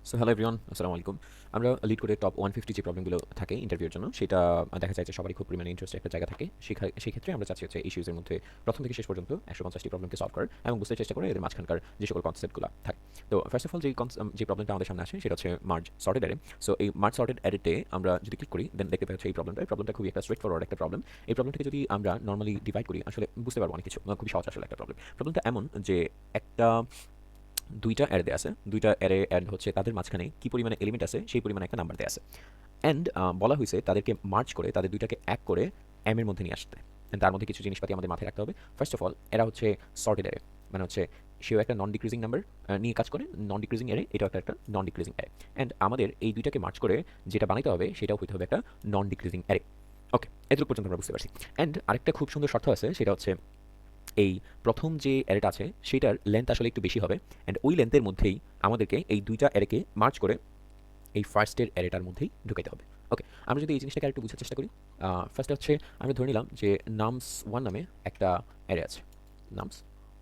So hello everyone, আসসালামু আলাইকুম। আমরা লিড করে টপ 150 যে প্রবলেমগুলো থাকে ইন্টারভিউর জন্য, সেটা দেখা যায় যে সবারই খুব পরিমাণে ইন্টারেস্টের একটা জায়গা থাকে। সেক্ষেত্রে আমরা চাচ্ছি হচ্ছে এই সিরিজের মধ্যে প্রথম থেকে শেষ পর্যন্ত 150টি প্রবলেমকে সলভ করার এবং বুঝতে চেষ্টা করে এদের মাঝখানকার যে সকল কনসেপ্টগুলো থাকে। তো ফার্স্ট অফ অল যে প্রবলেমটা আমাদের সামনে আসে সেটা হচ্ছে মার্জ সর্টেড অ্যারে। সো এই মার্জ সর্টেড অ্যারেতে আমরা যদি ক্লিক করি দেন দেখতে পাই হচ্ছে এই প্রবলেমটা খুবই একটা স্ট্রেট ফরওয়ার্ড একটা প্রবলেম। এই প্রবলেমটাকে যদি আমরা নর্মালি ডিভাইড করি আসলে বুঝতে পারবো অনেক কিছু। খুবই সহজ আসলে একটা প্রবলেমটা এমন যে একটা দুইটা অ্যারে দেয়া আছে। দুইটা অ্যারে অ্যান্ড হচ্ছে তাদের মাঝখানে কি পরিমাণে এলিমেন্ট আছে সেই পরিমাণে একটা নাম্বার দেয়া আছে। অ্যান্ড বলা হইছে তাদেরকে মার্জ করে তাদের দুইটাকে এক করে এম এর মধ্যে নিয়ে আসতে। And তার মধ্যে কিছু জিনিসপাতি আমাদের মাথায় রাখতে হবে। ফার্স্ট অফ অল এরা হচ্ছে সর্টেড অ্যারে, মানে হচ্ছে সেও একটা নন ডিক্রিজিং নাম্বার নিয়ে কাজ করে। নন ডিক্রিজিং অ্যারে, এটাও একটা নন ডিক্রিজিং অ্যারে। অ্যান্ড আমাদের এই দুইটাকে মার্জ করে যেটা বানাইতে হবে সেটাও হইতে হবে একটা নন ডিক্রিজিং অ্যারে। ওকে, এতটুকু পর্যন্ত আমরা বুঝতে পারছি। অ্যান্ড আরেকটা খুব সুন্দর শর্ত আছে, সেটা হচ্ছে এই প্রথম যে অ্যারেটা আছে সেটার লেন্থ আসলে একটু বেশি হবে। অ্যান্ড ওই লেন্থের মধ্যেই আমাদেরকে এই দুইটা অ্যারেকে মার্জ করে এই ফার্স্টের অ্যারেটার মধ্যেই ঢুকাইতে হবে। ওকে, আমরা যদি এই জিনিসটাকে আরেকটু বোঝার চেষ্টা করি, ফার্স্টে হচ্ছে আমরা ধরে নিলাম যে নামস ওয়ান নামে একটা অ্যারে আছে। Nums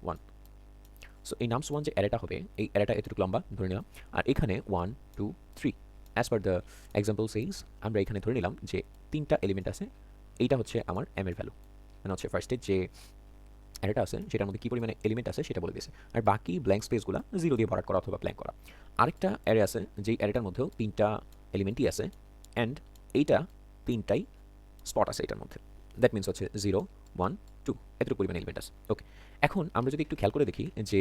one. সো এই নামস ওয়ান যে অ্যারেটা হবে, এই অ্যারেটা এতটুকু লম্বা ধরে নিলাম। আর এখানে 1 2 3 অ্যাজ পার দ্য এক্সাম্পল সেইজ আমরা এখানে ধরে নিলাম যে তিনটা এলিমেন্ট আছে। এইটা হচ্ছে আমার এম এর ভ্যালু, মানে হচ্ছে ফার্স্টের যে অ্যারেটা আছে সেটার মধ্যে কী পরিমাণে এলিমেন্ট আছে সেটা বলে দিয়েছে। আর বাকি ব্ল্যাঙ্ক স্পেসগুলো জিরো দিয়ে ভরাট করা অথবা ব্ল্যাঙ্ক করা। আরেকটা অ্যারে আছে যেই অ্যারেটার মধ্যেও তিনটা এলিমেন্টই আছে অ্যান্ড এইটা তিনটাই স্পট আছে এটার মধ্যে। দ্যাট মিনস হচ্ছে 0 1 2 এতটুকু পরিমাণে এলিমেন্ট আছে। ওকে, এখন আমরা যদি একটু খেয়াল করে দেখি যে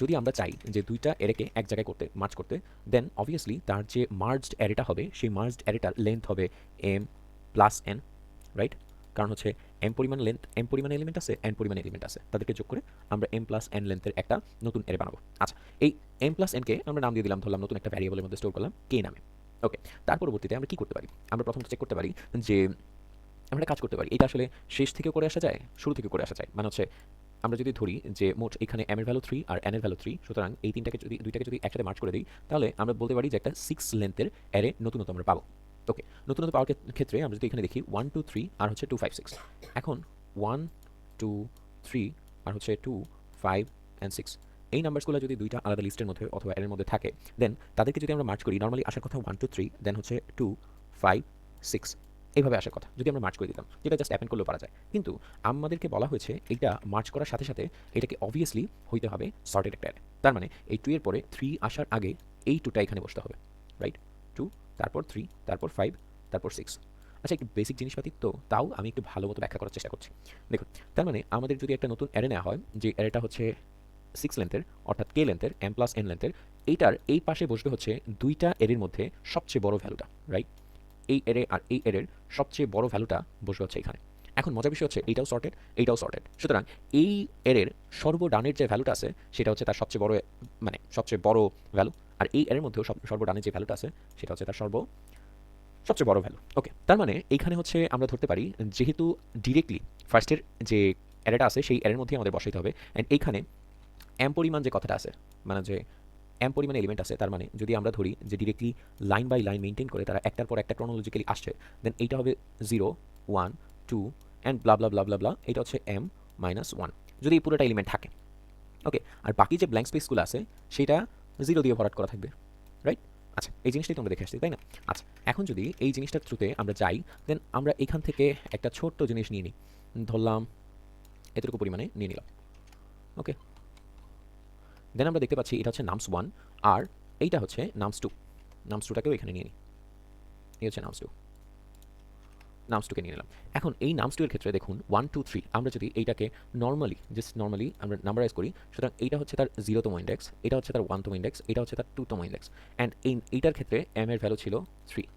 যদি আমরা চাই যে দুইটা অ্যারেকে এক জায়গায় করতে মার্জ করতে, দেন অবভিয়াসলি তার যে মার্জড অ্যারেটা হবে সেই মার্জড অ্যারেটার লেন্থ হবে এম প্লাস এন, রাইট? কারণ হচ্ছে এম পরিমাণে এলিমেন্ট আছে, এন পরিমাণে এলিমেন্ট আছে, তাদেরকে যোগ করে আমরা এম প্লাস এন লেন্থের একটা নতুন অ্যারে বানাবো। আচ্ছা, এই এম প্লাস এনকে আমরা নাম দিয়ে দিলাম, ধরলাম নতুন একটা ভ্যারিয়েবলের মধ্যে স্টোর করলাম কে নামে। ওকে, তার পরবর্তীতে আমরা কি করতে পারি? আমরা প্রথমত চেক করতে পারি যে আমরা কাজ করতে পারি এটা আসলে শেষ থেকে করে আসা যায়, শুরু থেকে করে আসা যায়। মানে হচ্ছে আমরা যদি ধরি যে মোট এখানে এম এর ভ্যালু 3 আর এন এর ভ্যালু 3, সুতরাং এই দুইটাকে যদি একসাথে মার্জ করে দিই তাহলে আমরা বলতে পারি যে একটা 6 লেন্থের অ্যারে নতুনত্ব আমরা পাবো। ওকে, নতুনত্ব পাওয়ার ক্ষেত্রে আমরা যদি এখানে দেখি 1 2 3 আর হচ্ছে 2 5 6। এখন 1 2 3 আর হচ্ছে 2 5 অ্যান্ড 6, এই নাম্বারসগুলো যদি দুইটা আলাদা লিস্টের মধ্যে অথবা এর মধ্যে থাকে, দেন তাদেরকে যদি আমরা মার্জ করি, নর্মালি আসার কথা 1 2 3, দেন হচ্ছে 2 5 6, এইভাবে আসার কথা যদি আমরা মার্চ করে দিতাম, যেটা জাস্ট অ্যাপেন্ড করলেও পারা যায়। কিন্তু আমাদেরকে বলা হয়েছে এইটা মার্চ করার সাথে সাথে এটাকে অবভিয়াসলি হইতে হবে সর্টেড একটা অ্যারে। তার মানে এই 2 এর পরে 3 আসার আগে এই 2টা এখানে বসতে হবে, রাইট? 2, তারপর 3, তারপর 5, তারপর 6। আচ্ছা, একটু বেসিক জিনিসপাতি তো, তাও আমি একটু ভালো মতো ব্যাখ্যা করার চেষ্টা করছি। দেখুন, তার মানে আমাদের যদি একটা নতুন অ্যারে নেওয়া হয়, যে অ্যারেটা হচ্ছে 6 লেন্থের, অর্থাৎ কে লেন্থের, এম প্লাস এন লেন্থের, এইটার এই পাশে বসবে হচ্ছে দুইটা এরের মধ্যে সবচেয়ে বড় ভ্যালুটা, রাইট? এই এরে আর এই এরের সবচেয়ে বড় ভ্যালুটা বসবে হচ্ছে এখানে। এখন মজার বিষয় হচ্ছে এইটাও সর্টেড, এইটাও সর্টেড। সুতরাং এই এরের সর্বডানের যে ভ্যালুটা আছে সেটা হচ্ছে তার সবচেয়ে বড়, মানে সবচেয়ে বড় ভ্যালু। আর এই এরের মধ্যেও সর্বডানের যে ভ্যালুটা আছে সেটা হচ্ছে তার সবচেয়ে বড় ভ্যালু। ওকে, তার মানে এইখানে হচ্ছে আমরা ধরতে পারি যেহেতু ডিরেক্টলি ফার্স্টের যে অ্যারেটা আছে সেই অ্যারের মধ্যেই আমাদের বসাইতে হবে। অ্যান্ড এইখানে এম পরিমাণ যে কথাটা আছে, মানে যে এম পরিমাণ এলিমেন্ট আছে, তার মানে যদি আমরা ধরি যে directly line by line maintain করে তারা একটার পর একটা ক্রনোলজিক্যালি আসছে, দেন এইটা হবে 0 1 2 অ্যান্ড ব্লা ব্লা ব্লা ব্লা ব্লা, এটা হচ্ছে এম মাইনাস 1 যদি এই পুরোটা এলিমেন্ট থাকে। ওকে, আর বাকি যে ব্ল্যাঙ্ক স্পেসগুলো আছে সেটা 0 দিয়ে ভরাট করা থাকবে, রাইট? আচ্ছা, এই জিনিসটাই তোমরা দেখে আসছি, তাই না? আচ্ছা, এখন যদি এই জিনিসটার থ্রুতে আমরা যাই, দেন আমরা এখান থেকে একটা ছোট্ট জিনিস নিয়ে নিই, ধরলাম এতটুকু পরিমাণে নিয়ে নিলাম। ওকে, দেন আমরা দেখতে পাচ্ছি এটা হচ্ছে নামস ওয়ান আর এইটা হচ্ছে নামস টু। নামস টুটাকেও এখানে নিয়ে নিই, এই হচ্ছে নামস টু। নামস টুকে নিয়ে নিলাম। এখন এই নামস টু এর ক্ষেত্রে দেখুন 1 2 3 আমরা যদি এইটাকে নর্মালি আমরা নাম্বারাইজ করি, সুতরাং এইটা হচ্ছে তার 0তম ইন্ডেক্স, এটা হচ্ছে তার 1তম ইন্ডেক্স, এটা হচ্ছে তার 2তম ইন্ডেক্স। অ্যান্ড এইটার ক্ষেত্রে এম এর ভ্যালু ছিল 3।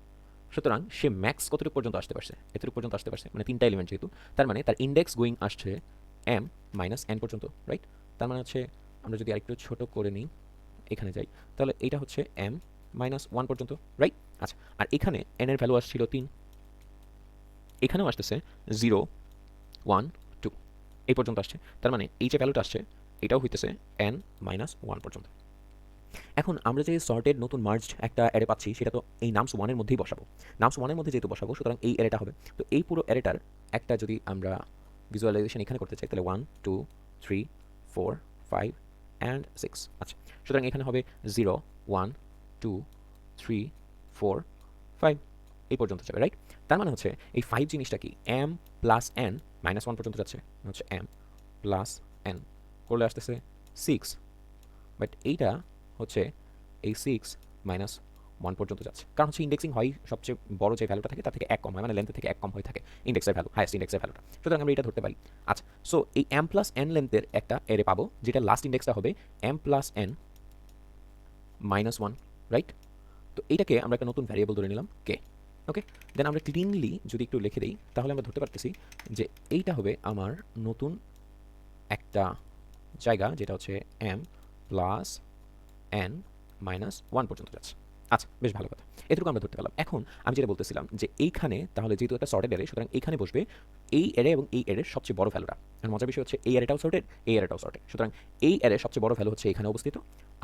সুতরাং সে ম্যাক্স কতটুকু পর্যন্ত আসতে পারছে? এতটুকু পর্যন্ত আসতে পারছে, মানে তিনটা এলিমেন্ট যেহেতু, তার মানে তার ইন্ডেক্স গোয়িং আসছে এম মাইনাস এন পর্যন্ত, রাইট? তার মানে হচ্ছে আমরা যদি আরেকটু ছোট করে নিই, এখানে যাই, তাহলে এটা হচ্ছে এম মাইনাস 1 পর্যন্ত, রাইট? আচ্ছা, আর এখানে এন এর ভ্যালু আসছিল 3, এখানেও আসতেছে 0 1 2, এই পর্যন্ত আসছে। তার মানে এই যে ভ্যালুটা আসছে এটাও হইতেছে এন মাইনাস 1 পর্যন্ত। এখন আমরা যে সর্টেড নতুন মার্জড একটা অ্যারে পাচ্ছি সেটা তো এই নামস ওয়ানের মধ্যেই বসাবো। নামস ওয়ানের মধ্যে যেহেতু বসাবো, সুতরাং এই অ্যারেটা হবে। তো এই পুরো অ্যারেটার একটা যদি আমরা ভিজুয়ালাইজেশন এখানে করতে চাই, তাহলে 1 2 3 4 5 অ্যান্ড 6। আচ্ছা, সুতরাং এখানে হবে 0 1 2 3 4 5 এই পর্যন্ত যাবে, রাইট? তার মানে হচ্ছে এই 5 জিনিসটা কি m প্লাস n মাইনাস 1 পর্যন্ত যাচ্ছে, হচ্ছে m প্লাস n করলে আসতেছে 6, বাট এইটা হচ্ছে এই 6 মাইনাস 1 পর্যন্ত যাচ্ছে, কারণ হচ্ছে ইন্ডেক্সিং হয় সবচেয়ে বড় যে ভ্যালুটা থাকে তার থেকে এক কম হয়, মানে লেন্থ থেকে এক কম হয়ে থাকে ইন্ডেক্সের ভ্যালু, হাইয়েস্ট ইন্ডেক্সের ভ্যালুটা। সুতরাং আমরা এটা ধরতে পারি। আচ্ছা, সো এই m প্লাস n লেন্থের একটা এরে পাবো, যেটা লাস্ট ইন্ডেক্সটা হবে m plus n minus 1, right? তো এইটাকে আমরা একটা নতুন ভ্যারিয়েবল ধরে নিলাম কে। ওকে, দেন আমরা ক্লিনলি যদি একটু লিখে দিই তাহলে আমরা ধরতে পারতেছি যে এইটা হবে আমার নতুন একটা জায়গা, যেটা হচ্ছে m প্লাস n মাইনাস 1 পর্যন্ত যাচ্ছে। আচ্ছা, বেশ ভালো কথা, এটুকু আমরা ধরতে পারলাম। এখন আমি যেটা বলতেছিলাম যে এইখানে তাহলে যেহেতু একটা সর্টেড এরে, সুতরাং এইখানে বসবে এই এরে এবং এই এরের সবচেয়ে বড় ভ্যালুটা। আর মজার বিষয় হচ্ছে এই এরেটাও সর্টেড, এই এরেটাও সর্টেড, সুতরাং এই এরের সবচেয়ে বড় ভ্যালু হচ্ছে এখানে অবস্থিত,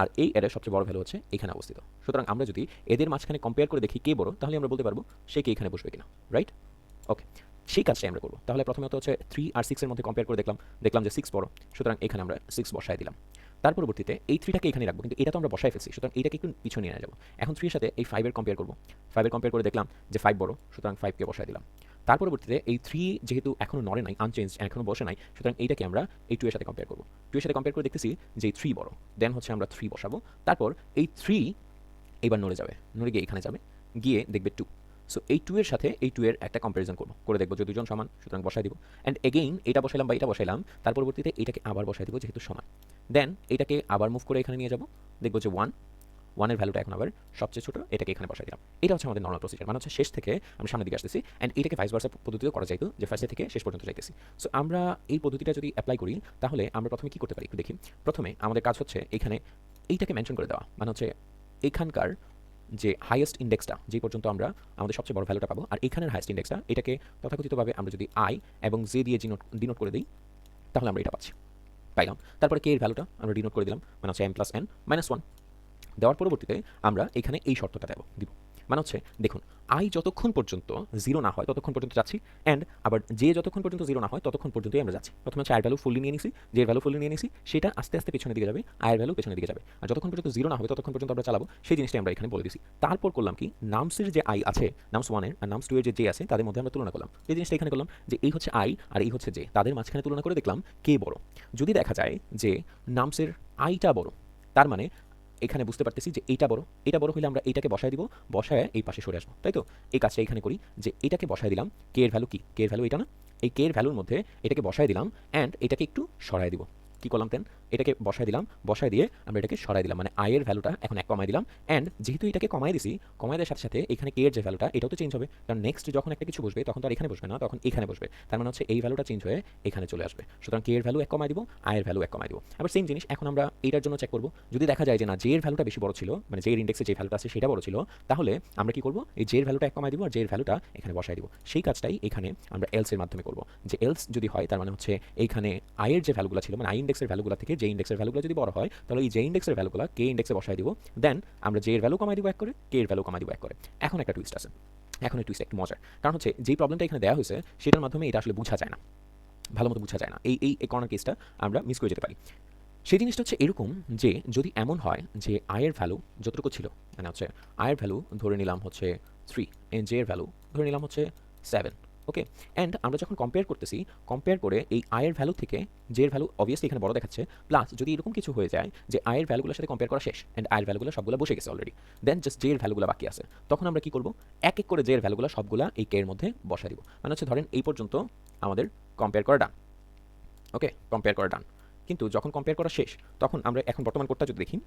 আর এই এরের সবচেয়ে বড় ভ্যালু হচ্ছে এখানে অবস্থিত। সুতরাং আমরা যদি এদের মাঝখানে কম্পেয়ার করে দেখি কে বড়, তাহলে আমরা বলতে পারবো সে কে এখানে বসবে কিনা, রাইট? ওকে, সেই কাজটাই আমরা করবো। তাহলে প্রথমত হচ্ছে 3 আর 6 এর মধ্যে কম্পেয়ার করে দেখলাম যে 6 বড়, সুতরাং এখানে আমরা 6 বসায় দিলাম। তার পরবর্তীতে এই 3টাকে এখানে রাখবো, কিন্তু এটা তো আমরা বসায় ফেলছি, সুতরাং এটাকে একটু পিছনে নিয়ে যাবো। এখন 3 এর সাথে এই 5 এর কম্পেয়ার করবো, 5 এর কম্পেয়ার করে দেখলাম যে 5 বড়, সুতরাং 5 কে বসায় দিলাম। তার পরবর্তীতে এই 3 যেহেতু এখনো নড়ে নাই, আনচেঞ্জ, এখনো বসে নাই, সুতরাং এইটাকে আমরা এই 2 এর সাথে কম্পেয়ার করবো। 2 এর সাথে কম্পেয়ার করে দেখতেছি যে 3 বড়, দেন হচ্ছে আমরা 3 বসাবো। তারপর এই 3 এবার নড়ে যাবে, নড়ে গিয়ে এখানে যাবে, গিয়ে দেখবে 2। সো এই 2 এর সাথে এই 2 এর একটা কম্পারিজন করবো, করে দেখবো যে দুজন সমান, সুতরাং বসাই দিব। অ্যান্ড এগেইন এটা বসাইলাম বা এটা বসাইলাম, তার পরবর্তীতে এটাকে আবার বসাই দিব যেহেতু সমান। দেন এটাকে আবার মুভ করে এখানে নিয়ে যাবো, দেখবো যে 1 এর ভ্যালুটা এখন আবার সবচেয়ে ছোট, এটাকে এখানে বসাই দিলাম। এটা হচ্ছে আমাদের নর্মাল প্রসিজার, মানে হচ্ছে শেষ থেকে আমি সামনের দিকে আসতেছি। অ্যান্ড এটাকে ভাইস ভার্সা পদ্ধতিও করা যাইতো, যে ফার্স্ট থেকে শেষ পর্যন্ত যাইতেছি। সো আমরা এই পদ্ধতিটা যদি অ্যাপ্লাই করি তাহলে আমরা প্রথমে কি করতে পারি একটু দেখি। প্রথমে আমাদের কাজ হচ্ছে এখানে এইটাকে মেনশন করে দেওয়া, মানে হচ্ছে এখানকার যে হাইয়েস্ট ইন্ডেক্সটা যে পর্যন্ত আমরা আমাদের সবচেয়ে বড় ভ্যালুটা পাবো, আর এখানের হাইয়েস্ট ইন্ডেক্সটা, এটাকে তথাকথিতভাবে আমরা যদি আই এবং জে দিয়ে ডিনোট করে দিই তাহলে আমরা এটা পাইলাম। তারপরে কে এর ভ্যালুটা আমরা ডিনোট করে দিলাম, মানে হচ্ছে m প্লাস n মাইনাস 1। দেওয়ার পরবর্তীতে আমরা এখানে এই শর্তটা দিব, মানে হচ্ছে দেখুন আই যতক্ষণ পর্যন্ত 0 না হয় ততক্ষণ পর্যন্ত যাচ্ছি, অ্যান্ড আবার যে যতক্ষণ পর্যন্ত 0 না হয় ততক্ষণ পর্যন্তই আমরা যাচ্ছি। প্রথমে হচ্ছে আয়ের ভ্যালু ফুললি নিয়ে নিছি, যে ভ্যালু ফুললি নিয়ে নিছি সেটা আস্তে আস্তে পেছনের দিকে যাবে, আয়ের ভ্যালু পেছনের দিকে যাবে, আর যতক্ষণ পর্যন্ত 0 না হবে ততক্ষণ পর্যন্ত আমরা চালাবো, সেই জিনিসটা আমরা এখানে বলে দিছি। তারপর করলাম কি, নামসের যে আই আছে, নামস 1 এর আর নামস 2 এর যে জে আছে, তাদের মধ্যে আমরা তুলনা করলাম। এই জিনিসটা এখানে করলাম যে এই হচ্ছে আই আর এই হচ্ছে জে, তাদের মাঝখানে তুলনা করে দেখলাম কে বড়। যদি দেখা যায় যে নামসের আইটা বড়, তার মানে এখানে বুঝতে পারতেছি যে এটা বড় হলে আমরা এইটাকে বসায় দিব, বসায় এই পাশে সরে আসবো, তাই তো? এই কাজটা এখানে করি যে এটাকে বসায় দিলাম, কে এর ভ্যালু কি, কে এর ভ্যালু এটা না, এই কে এর ভ্যালুর মধ্যে এটাকে বসায় দিলাম, অ্যান্ড এটাকে একটু সরায় দিব। কি করলাম দেন, এটাকে বসায় দিলাম, বসায় দিয়ে আমরা এটাকে সরাই দিলাম, মানে আয়ের ভ্যালুটা এখন 1 কমাই দিলাম। অ্যান্ড যেহেতু এটাকে কমাই দিছি, কমাই দেওয়ার সাথে সাথে এখানে কে এর যে ভ্যালুটা এটাও তো চেঞ্জ হবে, কারণ নেক্সট যখন একটা কিছু বসবে তখন তো আর এখানে বসবে না, তখন এখানে বসবে। তার মানে হচ্ছে এই ভ্যালুটা চেঞ্জ হয়ে এখানে চলে আসবে। সুতরাং কে এর ভ্যালু 1 কমাই দিব, আয়ের ভ্যালু 1 কমাই দিব। আবার সেম জিনিস এখন আমরা এইটার জন্য চেক করব। যদি দেখা যায় যে না জে এর ভ্যালুটা বেশি বড় ছিল, মানে জে এর ইন্ডেক্সে যে ভ্যালুটা আছে সেটা বড় ছিল, তাহলে আমরা কি করব, এই জে এর ভ্যালুটা 1 কমাই দিব আর জে এর ভ্যালুটা এখানে বসাই দিব। সেই কাজটাই এখানে আমরা এলস এর মাধ্যমে করব। যে এলস যদি হয় তার মানে হচ্ছে এইখানে আয়ের যে ভ্যালুগুলো ছিল, মানে আই ইন্ডেক্সের ভ্যালুগুলো থেকে জে ইন্ডেক্সের ভ্যালুগুলো যদি বড় হয়, তাহলে এই জে ইন্ডেক্সের ভ্যালুগুলো কে ইন্ডেক্সে বসাই দিব। দেন আমরা জে এর ভ্যালু কমাই দিব 1 করে, কে এর ভ্যালু কমাই দিব 1 করে। এখন একটা টুইস্ট আছে, এখন এই টুইস্ট একটু মজার, কারণ হচ্ছে যেই প্রবলেমটা এখানে দেওয়া হয়েছে সেটার মাধ্যমে এটা আসলে বোঝা যায় না, ভালো মতো বোঝা যায় না, এই কর্নার কেসটা আমরা মিস করে যেতে পারি। সেই জিনিসটা হচ্ছে এরকম যে যদি এমন হয় যে আয়ের ভ্যালু যতটুকু ছিল, মানে হচ্ছে আয়ের ভ্যালু ধরে নিলাম হচ্ছে 3, জে এর ভ্যালু ধরে নিলাম হচ্ছে 7, ওকে। অ্যান্ড আমরা যখন কম্পেয়ার করতেছি, কম্পেয়ার করে এই আয়ের ভ্যালু থেকে জে এর ভ্যালু অবভিয়াসলি এখানে বড় দেখাচ্ছে, প্লাস যদি এরকম কিছু হয়ে যায় যে আয়ের ভ্যালুগুলোর সাথে কম্পেয়ার করা শেষ, অ্যান্ড আয়ের ভ্যালুগুলো সবগুলো বসে গেছে অলরেডি, দেন জাস্ট জে এর ভ্যালুগুলো বাকি আছে, তখন আমরা কি করব, এক এক করে জে এর ভ্যালুগুলো সবগুলা এই কে এর মধ্যে বসা দিব। মানে হচ্ছে ধরেন এই পর্যন্ত আমাদের কম্পেয়ার করা ডান, ওকে, কম্পেয়ার করা ডান। কিন্তু যখন কম্পেয়ার করা শেষ, তখন আমরা এখন বর্তমান কোডটা যদি দেখি,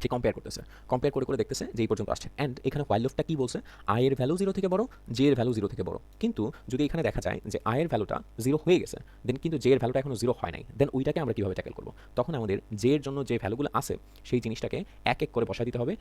যে কম্পেয়ার করতেছে, কম্পেয়ার করে করে দেখতেছে যে এই পর্যন্ত আসছে। অ্যান্ড এখানে হোয়াইল লুপটা কি বলছে, আয়ের ভ্যালু 0 থেকে বড়, জে এর ভ্যালু 0 থেকে বড়। কিন্তু যদি এখানে দেখা যায় যে আয়ের ভ্যালুটা 0 হয়ে গেছে, দেন কিন্তু জে এর ভ্যালুটা এখনো 0 হয় নাই, দেন ওইটাকে আমরা কীভাবে ট্যাকেল করবো? তখন আমাদের জে এর জন্য যে ভ্যালুগুলো আছে সেই জিনিসটাকে এক এক করে বসাই দিতে হবে।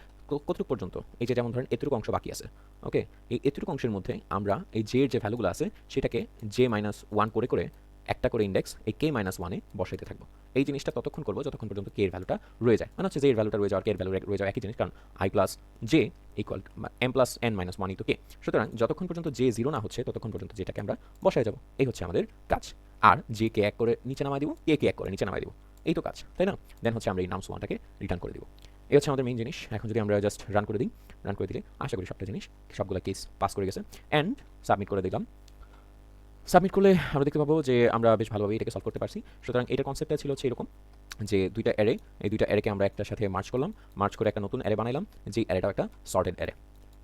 কতটুকু পর্যন্ত, এই যে যেমন ধরেন এতটুকু অংশ বাকি আছে, ওকে, এই এতটুকু অংশের মধ্যে আমরা এই জে এর যে ভ্যালুগুলো আছে সেটাকে জে মাইনাস 1 করে করে একটা করে ইন্ডেক্স এই কে মাইনাস 1-এ বসাইতে থাকবো। এই জিনিসটা ততক্ষণ করবো যতক্ষণ পর্যন্ত কে এর ভ্যালুটা রয়ে যায়, মানে হচ্ছে জে এর ভ্যালুটা রয়ে যাওয়ার কে এর ভ্যালু রয়ে যাওয়া একই জিনিস, কারণ I plus J equal M plus N minus 1 তো কে। সুতরাং যতক্ষণ পর্যন্ত জে 0 না হচ্ছে ততক্ষণ পর্যন্ত যেটাকে আমরা বসায় যাবো, এই হচ্ছে আমাদের কাজ। আর জে কে 1 করে নিচে নামাই দিব, কে 1 করে নিচে নামাই দিব, এই তো কাজ, তাই না? দেন হচ্ছে আমরা এই নামস 1টাকে রিটার্ন করে দিব। এই হচ্ছে আমাদের মেইন জিনিস। এখন যদি আমরা জাস্ট রান করে দিই, রান করে দিলে আশা করি সবগুলো কেস পাস করে গেছে। অ্যান্ড সাবমিট করে দিলাম। সাবমিট করলে আমরা দেখতে পাবো যে আমরা বেশ ভালোভাবে এটাকে সলভ করতে পারছি। সুতরাং এটার কনসেপ্টটা ছিল হচ্ছে এরকম যে দুইটা অ্যারে, এই দুইটা অ্যারেকে আমরা একটার সাথে মার্জ করলাম, মার্জ করে একটা নতুন অ্যারে বানাইলাম, যেই অ্যারেটাও একটা সর্টেড অ্যারে।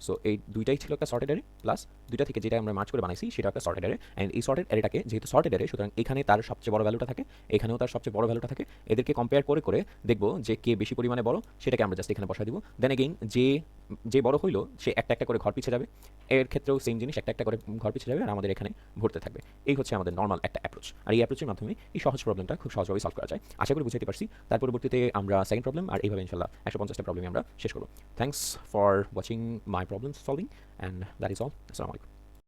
সো এই দুইটাই ছিল একটা সর্টেড অ্যারে, প্লাস দুইটা থেকে যেটা আমরা মার্জ করে বানাইছি সেটা একটা সর্টেড অ্যারে। অ্যান্ড এই সর্টেড অ্যারেটাকে যেহেতু সর্টেড অ্যারে, সুতরাং এখানে তার সবচেয়ে বড় ভ্যালুটা থাকে, এখানেও তার সবচেয়ে বড় ভ্যালুটা থাকে। এদেরকে কম্পেয়ার করে করে দেখবো যে কে বেশি পরিমাণে বড়, সেটাকে আমরা জাস্ট এখানে বসাই দিব। দেন এগেইন যে যে বড় হইলো সে একটা একটা করে ঘর পিছিয়ে যাবে, এর ক্ষেত্রেও সেম জিনিস, একটা একটা করে ঘর পিছিয়ে যাবে আর আমাদের এখানে ভরতে থাকবে। এই হচ্ছে আমাদের নর্মাল একটা অ্যাপ্রোচ। আর এই অ্যাপ্রোচের মাধ্যমে এই সহজ প্রবলেমটা খুব সহজভাবে সলভ করা যায়। আশা করি বুঝাইতে পারছি। তার পরবর্তীতে আমরা সেকেন্ড প্রবলেম আর এইভাবে ইনশাল্লাহ 150টা প্রবলেমে আমরা শেষ করব। Thanks for watching my problem solving and that is all. আসসালামু আলাইকুম।